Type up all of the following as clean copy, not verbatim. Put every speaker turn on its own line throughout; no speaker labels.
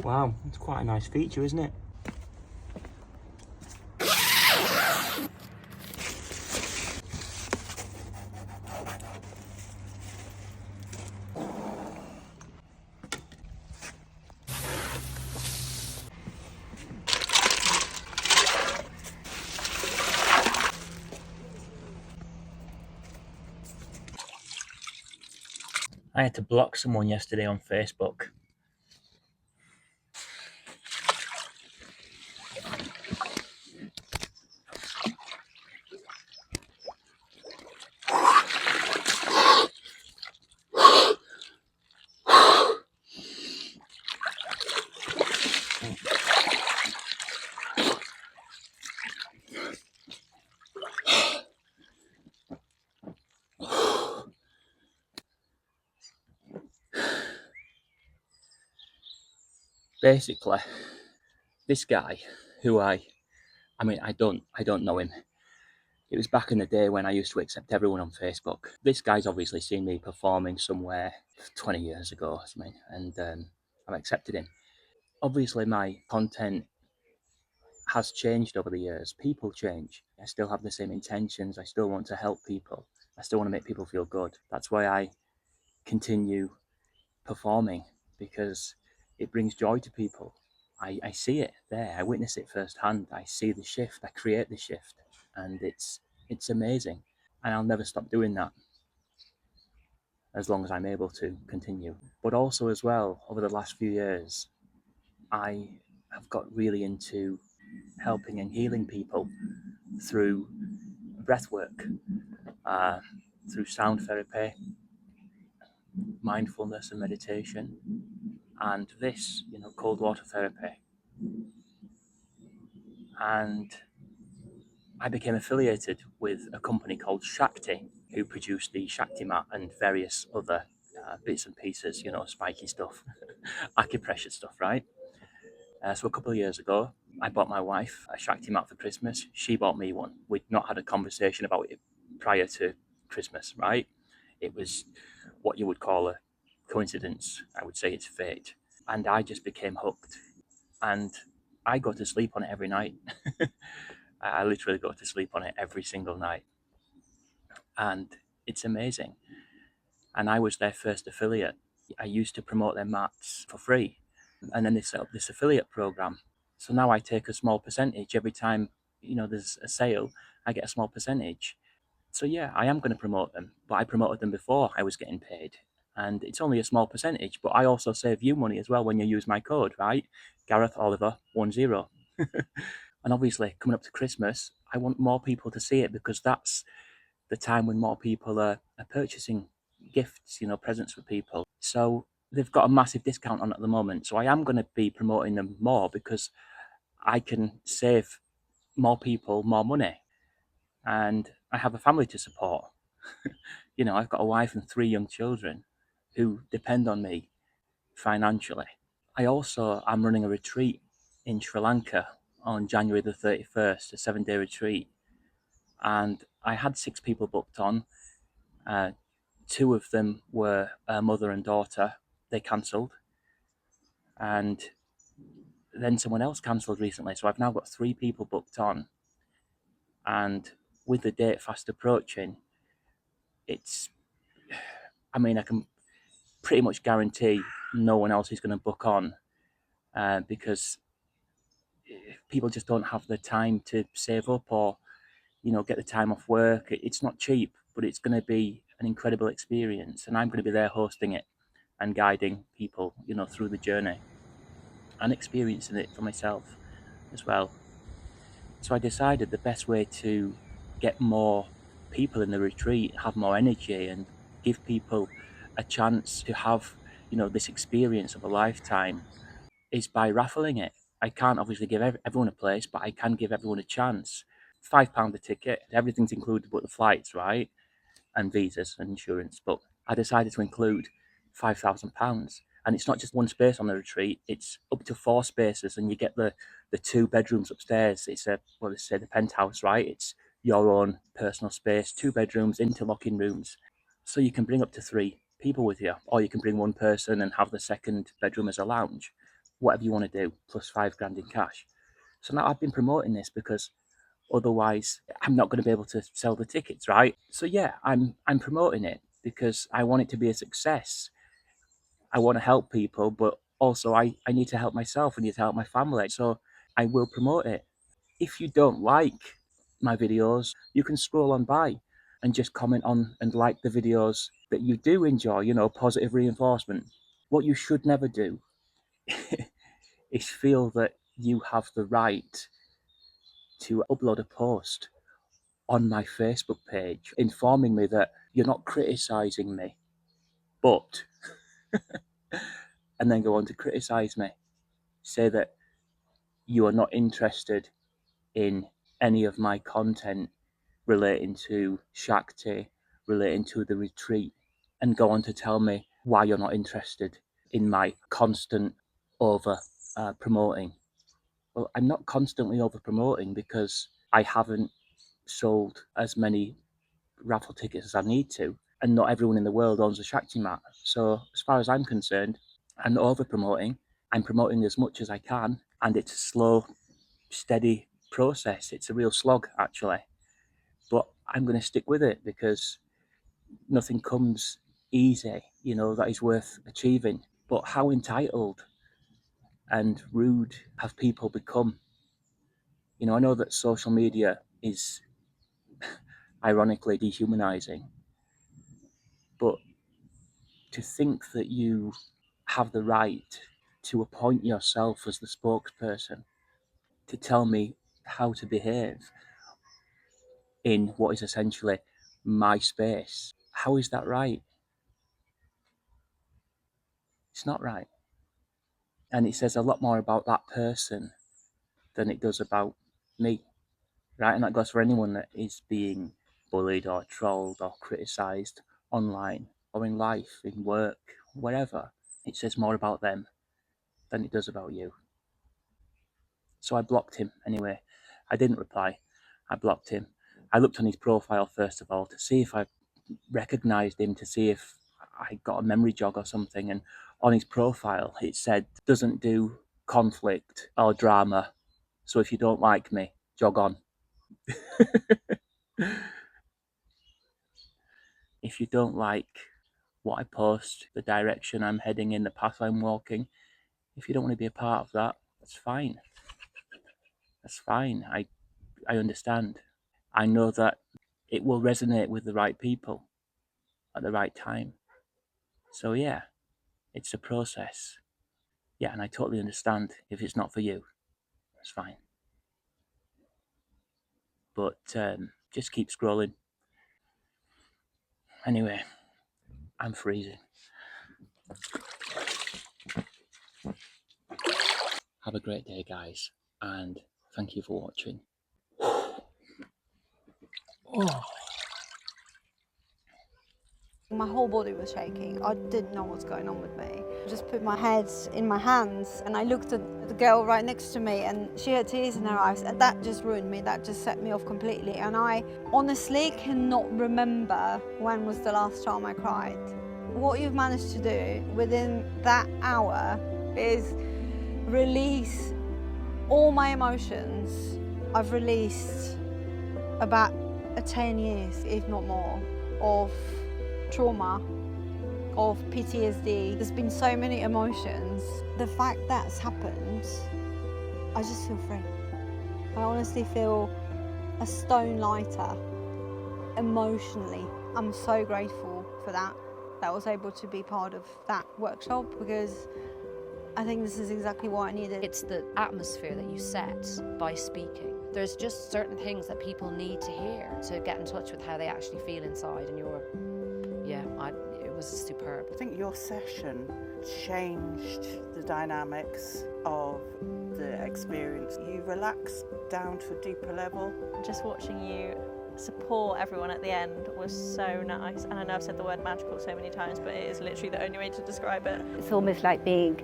Wow, it's quite a nice feature, isn't it? I had to block someone yesterday on Facebook. Basically, this guy, who I don't know him. It was back in the day when I used to accept everyone on Facebook. This guy's obviously seen me performing somewhere 20 years ago or something, and I've accepted him. Obviously, my content has changed over the years. People change. I still have the same intentions. I still want to help people. I still want to make people feel good. That's why I continue performing, because it brings joy to people. I see it there. I witness it firsthand. I see the shift. I create the shift, and it's amazing. And I'll never stop doing that as long as I'm able to continue. But also, as well, over the last few years, I have got really into helping and healing people through breath work, uh, through sound therapy, mindfulness, and meditation, and this, cold water therapy. And I became affiliated with a company called Shakti, who produced the Shakti mat and various other bits and pieces, spiky stuff, acupressure stuff, right? So a couple of years ago, I bought my wife a Shakti mat for Christmas. She bought me one. We'd not had a conversation about it prior to Christmas, right? It was what you would call a coincidence. I would say it's fate. And I just became hooked. And I go to sleep on it every night. I literally go to sleep on it every single night. And it's amazing. And I was their first affiliate. I used to promote their mats for free. And then they set up this affiliate program. So now I take a small percentage every time, there's a sale, I get a small percentage. So yeah, I am going to promote them, but I promoted them before I was getting paid. And it's only a small percentage, but I also save you money as well when you use my code, right? Gareth Oliver 10. And obviously, coming up to Christmas, I want more people to see it, because that's the time when more people are purchasing gifts, presents for people. So they've got a massive discount on at the moment. So I am going to be promoting them more, because I can save more people more money. And I have a family to support. I've got a wife and 3 young children who depend on me financially. I also am running a retreat in Sri Lanka on January the 31st, a 7-day retreat. And I had 6 people booked on. 2 of them were a mother and daughter. They cancelled. And then someone else cancelled recently. So I've now got 3 people booked on. And with the date fast approaching, I can pretty much guarantee no one else is going to book on, because people just don't have the time to save up, or get the time off work. It's not cheap, but it's going to be an incredible experience, and I'm going to be there hosting it and guiding people through the journey and experiencing it for myself as well. So I decided the best way to get more people in the retreat, have more energy, and give people a chance to have this experience of a lifetime is by raffling it. I can't obviously give everyone a place, but I can give everyone a chance. £5 a ticket, everything's included but the flights, right? And visas and insurance. But I decided to include £5,000. And it's not just one space on the retreat, it's up to 4 spaces, and you get the 2 bedrooms upstairs. It's they say the penthouse, right? It's your own personal space, 2 bedrooms, interlocking rooms. So you can bring up to 3 people with you, or you can bring one person and have the second bedroom as a lounge. whatever you want to do, plus 5 grand in cash. So now I've been promoting this because otherwise I'm not going to be able to sell the tickets, right? So yeah, I'm promoting it because I want it to be a success. I want to help people, but also I need to help myself. I need to help my family. So I will promote it. If you don't like my videos, you can scroll on by and just comment on and like the videos that you do enjoy, positive reinforcement. What you should never do is feel that you have the right to upload a post on my Facebook page informing me that you're not criticizing me, but, and then go on to criticize me, say that you are not interested in any of my content relating to Shakti, relating to the retreat, and go on to tell me why you're not interested in my constant over promoting. Well, I'm not constantly over promoting because I haven't sold as many raffle tickets as I need to, and not everyone in the world owns a Shakti mat. So as far as I'm concerned, I'm not over promoting. I'm promoting as much as I can, and it's a slow, steady process. It's a real slog, actually. But I'm going to stick with it because nothing comes easy, that is worth achieving. But how entitled and rude have people become? I know that social media is ironically dehumanizing, but to think that you have the right to appoint yourself as the spokesperson to tell me how to behave in what is essentially my space, how is that right? It's not right. And it says a lot more about that person than it does about me, right? And that goes for anyone that is being bullied or trolled or criticised online or in life, in work, wherever. It says more about them than it does about you. So I blocked him anyway. I didn't reply. I blocked him. I looked on his profile first of all to see if I recognised him, to see if I got a memory jog or something. And on his profile, it said, doesn't do conflict or drama. So if you don't like me, jog on. If you don't like what I post, the direction I'm heading in, the path I'm walking, if you don't want to be a part of that, that's fine. That's fine. I understand. I know that it will resonate with the right people at the right time. So yeah, it's a process. Yeah, and I totally understand if it's not for you. That's fine. But just keep scrolling. Anyway, I'm freezing. Have a great day, guys, and thank you for watching. Oh.
My whole body was shaking. I didn't know what's going on with me. I just put my head in my hands and I looked at the girl right next to me and she had tears in her eyes, and that just ruined me. That just set me off completely. And I honestly cannot remember when was the last time I cried. What you've managed to do within that hour is release all my emotions. I've released about 10 years, if not more, of trauma, of PTSD. There's been so many emotions. The fact that's happened, I just feel free. I honestly feel a stone lighter emotionally. I'm so grateful for that I was able to be part of that workshop, because I think this is exactly what I needed.
It's the atmosphere that you set by speaking. There's just certain things that people need to hear to get in touch with how they actually feel inside, and it was superb.
I think your session changed the dynamics of the experience. You relaxed down to a deeper level.
Just watching you support everyone at the end was so nice. And I know I've said the word magical so many times, but it is literally the only way to describe it.
It's almost like being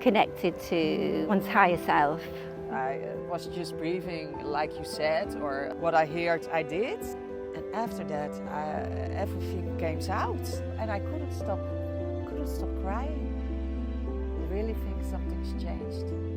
connected to one's higher self.
I was just breathing like you said, or what I heard I did. And after that, everything came out, and I couldn't stop crying. I really think something's changed.